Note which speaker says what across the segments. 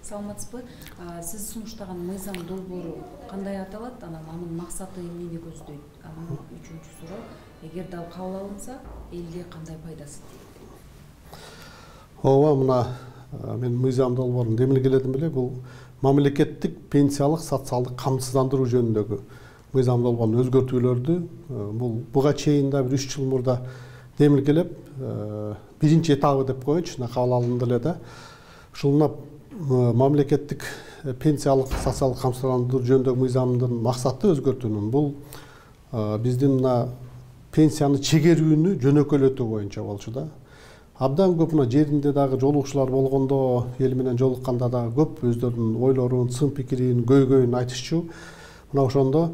Speaker 1: Саламатсызбы? Сиз сунуштаган мыйзам долбоору кандай аталат? Анын максаты эмнени көздөйт? Анын үчүнчү суроо, эгер дал кабыл алынса, элге кандай пайдасы тиет?
Speaker 2: Ооба, мына мен мыйзам долбоорун демилгеледим беле, бул мамлекеттик пенсиялык социалдык камсыздандыруу жөнүндөгү мыйзам долбоорун өзгөртүүлөрдү буга чейин да 3 жыл мурда демилгелеп, биринчи этабы деп коеюнчу, кабыл алынды эле да. Ушул мамлекеттик пенсиялык социалдык камсыздандыруу жөнүндөгү мыйзамдын максаты өзгөртүүнүн бул биздин мына пенсияны чегерүүнү жөнөкөйлөтүү боюнча болчу да. Абдан көп мына жеринде дагы жолугушуулар болгондо, эл менен жолукканда дагы көп өздөрүнүн ойлорун, сын пикирин, көйгөйүн айтышчу. Мына ошондо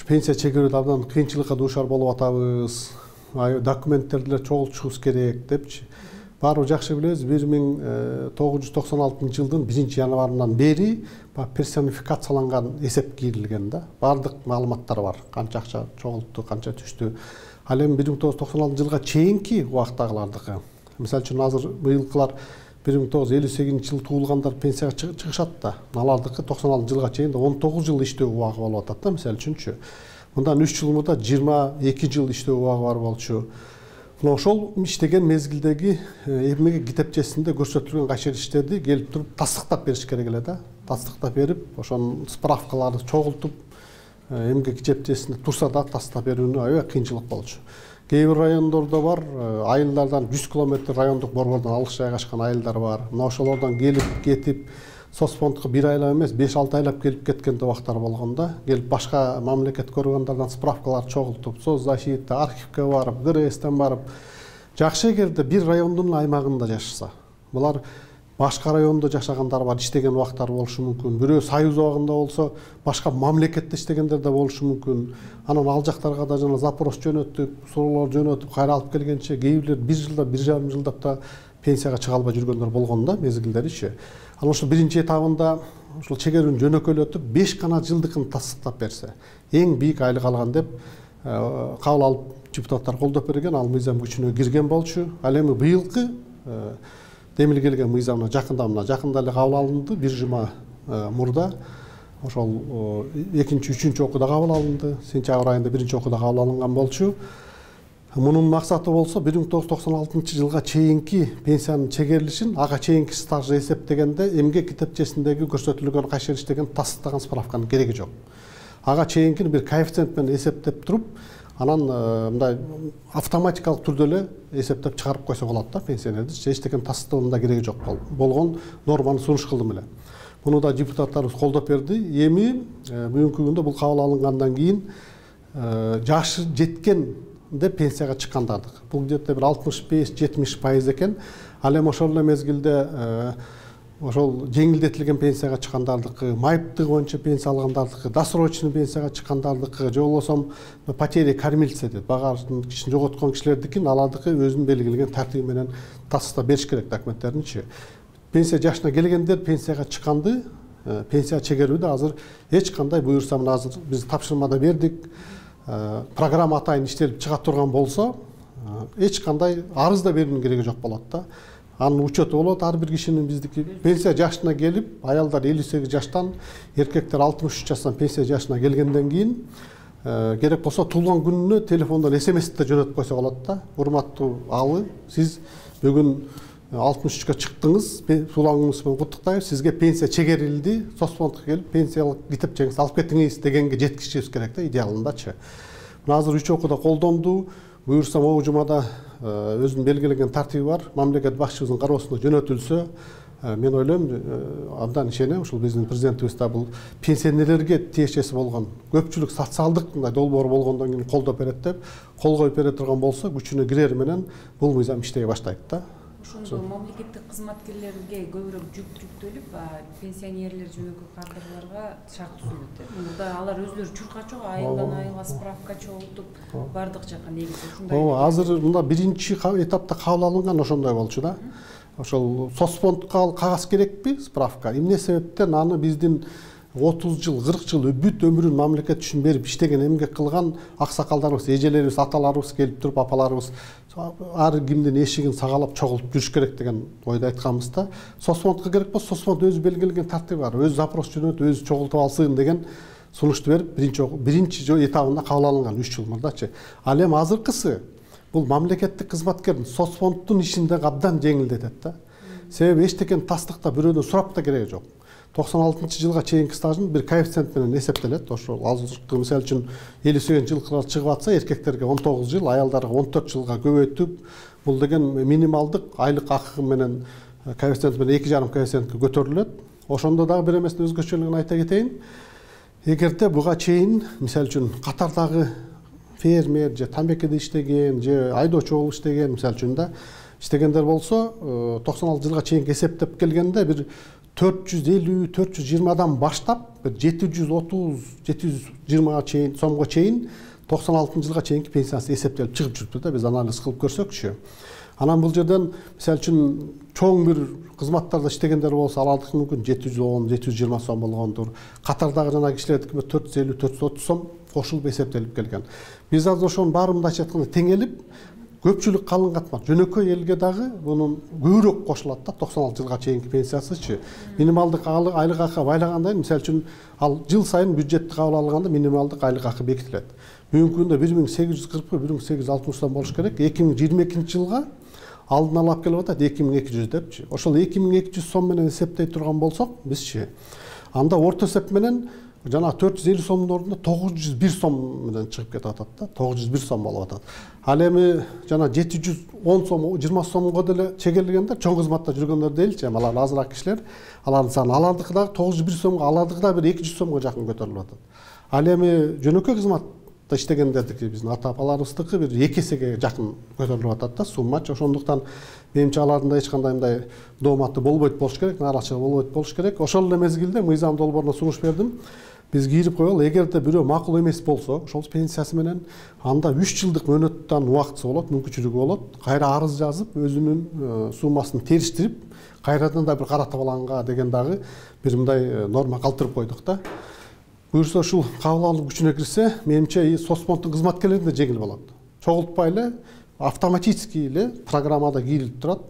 Speaker 2: пенсия чегерүүдө абдан кыйынчылыкка дуушар болуп атабыз. Документтерди эле чогултушубуз керек депчи. Баары жакшы билебиз, 1996 жылдын 1-январынан бери персонификацияланган эсеп кийрилген да. Бардык маалыматтар бар. Канча акча чогултту, канча түштү. Ал эми 1996 жылга чейинки убактагылардыкы. Мисалы үчүн азыр быйылкылар 1958 жыл туулгандар пенсияга чыгышат да. Алардыкы 96 жылга чейин 19 жыл иштөө убагы болуп атат да, мисалы үчүнчү. Мындан 3 жыл мурда 22 жыл иштөө убагы бар болчу. Ошол иштеген мезгилдеги эмгек китепчесинде көрсөтүлгөн кайчы иштерди келип туруп тастыктап бериш керек эле да. Тастыктап берип, ошонун справкаларды чогултуп, эмгек китепчесинде турса да тастап берүүнү аябай кыйынчылык болчу. Кээ бир райондордо бар, айылдардан 100 км райондук борбордон алыс жайгашкан айылдар бар. Мына ошолордон келип кетип, соцфондко 1 айлап эмес, 5-6 айлап келип кеткен убактар болгон да. Келип башка мамлекеттик органдардан справкалар чогултуп, соцзащита, архивке барып, ГРСтен барып, жакшы эгерде бир райондун аймагында жашаса. Булар башка райондо жашагандар бар, иштеген убактар болушу мүмкүн. Бирөө Союз убагында болсо, башка мамлекетте иштегендер да болушу мүмкүн. Анан ал жактарга да жана запрос жөнөтүп, суроолор жөнөтүп, кайра алып келгенче кээ бирлер 1 жылда, 1,5 жылдап да пенсияга чыга албай жүргөндөр болгон да, мезгилдеричи. Ал ошол биринчи этабында ушул чегерүүнү жөнөкөйлөтүп, 5 гана жылдыкын тастыктап берсе, эң бийик айлык алган деп кабыл алып депутаттар колдоп берген, ал мыйзам күчүнө кирген болчу. Ал эми быйылкы демилгелген мыйзамына жакында эле кабыл алынды, 1 жума мурда. Ошол 2-3 окууда кабыл алынды, сентябрь айында 1 окууда кабыл алынган болчу. Мунун максаты болсо 1996 жылга чейинки пенсиянын чегерилишин, ага чейинки стажды эсептегенде эмгек китепчесиндеги көрсөтүлгөн кайчы иштеген тастыктаган справканын кереги жок. Ага чейинкини бир коэффициент менен эсептеп туруп, анан мындай автоматикалык түрдө эле эсептеп чыгарып койсо болот да пенсионерди. Эчтекен тастыктын да кереги жок болгон норманы сунуш кылдым эле. Муну да депутаттарыбыз колдоп берди. Эми бүгүнкү күндө бул кабыл алынгандан кийин жашы жеткен пенсияга чыккандардык. Бул где-то бир 65-70% экен. Ал эми ошол эле мезгилде ошол жеңилдетилген пенсияга чыккандардыкы, майыптыгы боюнча пенсия алгандардыкы, досрочный пенсияга чыккандардыкы, же болбосо потеря кормильца дейт, багажын кишин жоготкон кишилердикин алардыкы өзүнүн белгилеген тартиби менен тастыктап бериш керек документтеринчи. Пенсия жашына келгендер пенсияга чыкканды, пенсия чегерүүдө азыр эч кандай буюрса, мына азыр биз тапшырмада бердик, программа атайын иштелип чыга турган болсо, эч кандай арыз да берүүнүн кереги жок болот да. Анын учету болот, ар бир кишинин биздики пенсия жашына келип, аялдар 58 жаштан, эркектер 63 жаштан пенсия жашына келгенден кийин керек болсо туулган күнүнө телефондон SMS-те жөнөтүп койсо болот да. Урматтуу Алы, сиз бүгүн 63-ка чыктыңыз, туулган менен куттуктайбыз, сизге пенсия чегерилди, соцфондко келип пенсиялык китепчеңизди алып кетиңиз дегенге жеткизишибиз керек да, идеалындачы. Мына азыр 3 окууда колдонду, буюрса могу жумада өзүнүн белгилеген тартиби бар, мамлекет башчыбыздын кароосуна жөнөтүлсө, мен ойлойм, абдан ишенем, ушул биздин президентибиз да бул пенсионерлерге тиешеси болгон көпчүлүк социалдык мындай долбоор болгондон кийин колдоп берет деп, кол коюп бере турган болсо, күчүнө кирери менен бул мыйзам иштей баштайт да.
Speaker 1: Ошондо мамлекеттик кызматкерлерге көбүрөөк жүк жүктөлүп, пенсионерлер жөнөкөй кадрларга шарт түзүлөт. Мында алар өзлөрү чуркачок, айылдан айылга справка чогултуп, бардык жака негизи ушундай.
Speaker 2: Ооба, азыр мында биринчи этапта кабыл алынган ошондой болчу да. Ошол соцфондко кагаз керекпи, справка. Эмне себептен аны биздин 30 жыл 40 жыл бүт өмүрүн мамлекет үчүн берип иштеген эмгек кылган аксакалдарыбыз, эжелерибиз, аталарыбыз келип туруп, апаларыбыз ар кимдин эшигин сагалап чогултуп жүрүш керек деген ойду айтканбыз да. Соцфондко керек болсо соцфонд өзү белгилеген тартиби бар, өзү запрос жөнөтүп, өзү чогултуп алсын деген сунушту берип, биринчи этабында кабыл алынган 3 жыл мурдачы. Ал эми азыркысы бул мамлекеттик кызматкердин соцфонддун ишинде абдан жеңилдетет да. Себеби эчтекени тастыкта бирөөдөн сурап да кереги жок. 96-жылга чейинки стажын бир коэффициент менен эсептелет. Ошо азыркы мисалы үчүн 50 жылкылар чыгып атса, эркектерге 19 жыл, аялдарга 14 жылга көбөйтүп, бул деген минималдык айлык акы менен коэффициент менен 2,5 коэффициентке көтөрүлөт. Ошондо дагы бир эмесин өзгөчөлүгүн айта кетейин. Эгерде буга чейин мисалы үчүн катардагы фермер же тамекеде иштеген, же айдоочу болуп иштеген, мисалы үчүн да иштегендер болсо, 96 жылга чейин эсептеп келгенде бир 450-420 адам баштап, бир 730-720 чейин сомго чейин 96 жылга чейинки пенсиясы эсептелип чыгып жүрүптү да, биз анализ кылып көрсөкчү. Анан бул жерден мисалы үчүн чоң бир кызматтарда иштегендер болсо, алардыкы мүмкүн 710-720 сом болгондур. Катардагы жана кишилердики 450-430 сом кошулуп эсептелип келген. Биз азыр ошонун баарын мындайча айтканда теңелип, көпчүлүк калың катмак. Жөнөкөй элге дагы мунун көбүрөөк кошулат да, 96 жылга чейинки пенсиясычы. Минималдык айлык акы байлагандай, мисалы үчүн ал жыл сайын бюджетти кабыл алганда минималдык айлык акы бекитилет. Бүгүнкү күндө 1840-1860 сом болуш керек. 2022 жылга алдын ала алып келип атат 2200 депчи. Ошол 2200 сом менен эсептей турган болсок, бизчи анда орто эсеп менен жана 450 сомдун ордуна 901 сом менен чыгып кетип атат да. 901 сом болуп атат. Ал эми жана 710 сом, 20 сомго деле чегелгендер, чоң кызматта жүргөндөр делчи, алар азыраак кишилер, алардын саны, алардыкы дагы 901 сомго, алардыкы дагы бир 200 сомго жакын көтөрүлүп атат. Ал эми жөнөкөй кызматта иштегендердики, биздин ата-апаларыбыздыкы бир 2 эсеге жакын көтөрүлүп атат да суммачы. Ошондуктан менимче алардын эч кандай мындай дооматы болбойт болуш керек, нараачылыгы болбойт болуш керек. Ошол эле мезгилде мыйзам долбооруна сунуш бердим. Биз кирип коелу, эгерде бирөө макул эмес болсо, ошол пенсиясы менен анда 3 жылдык мөөнөттөн убактысы болот, мүмкүнчүлүгү болот. Кайра арыз жазып, өзүнүн суммасын териштирип, кайрадан да бир каратып алганга деген дагы бир мындай норма калтырып койдук да. Буюрса ушул кабыл алуу күчүнө кирсе, менимче соцфонддун кызматкерлерине жеңил болот. Чогултпай эле автоматически эле программада кирип турат.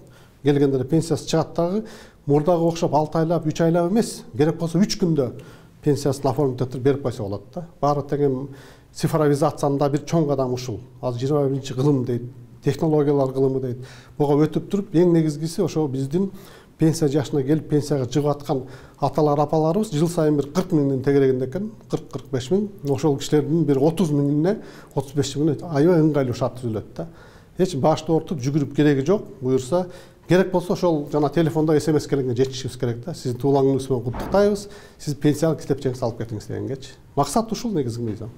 Speaker 2: Келгендер пенсиясы чыгат дагы, мурдага окшоп 6 айлап, 3 айлап эмес, керек болсо 3 күндө пенсиясын оформить этип берип койсо болот да. Баары тең цифровизациянын бир чоң кадамы ушул. Азыр 21 кылым дейт, технологиялар кылымы дейт. Буга өтүп туруп, эң негизгиси ошо биздин пенсия жашына келип пенсияга чыгып аткан аталар, апаларыбыз жыл сайын бир 40 миңдин тегерегинде экен, 40-45 миң. Ошол кишилердин бир 30 миңине, 35 миңине аябай ыңгайлуу шарт түзүлөт да. Эч башты ортуп жүгүрүп кереги жок. Буюрса, керек болсо ошол жана телефондо SMS келгенге жетишибиз керек да. Сиздин туулган күнүңүз менен куттуктайбыз. Сиз пенсиялык китепчеңизди алып кетиңиз дегенгечи. Максат ушул негизги мыйзам.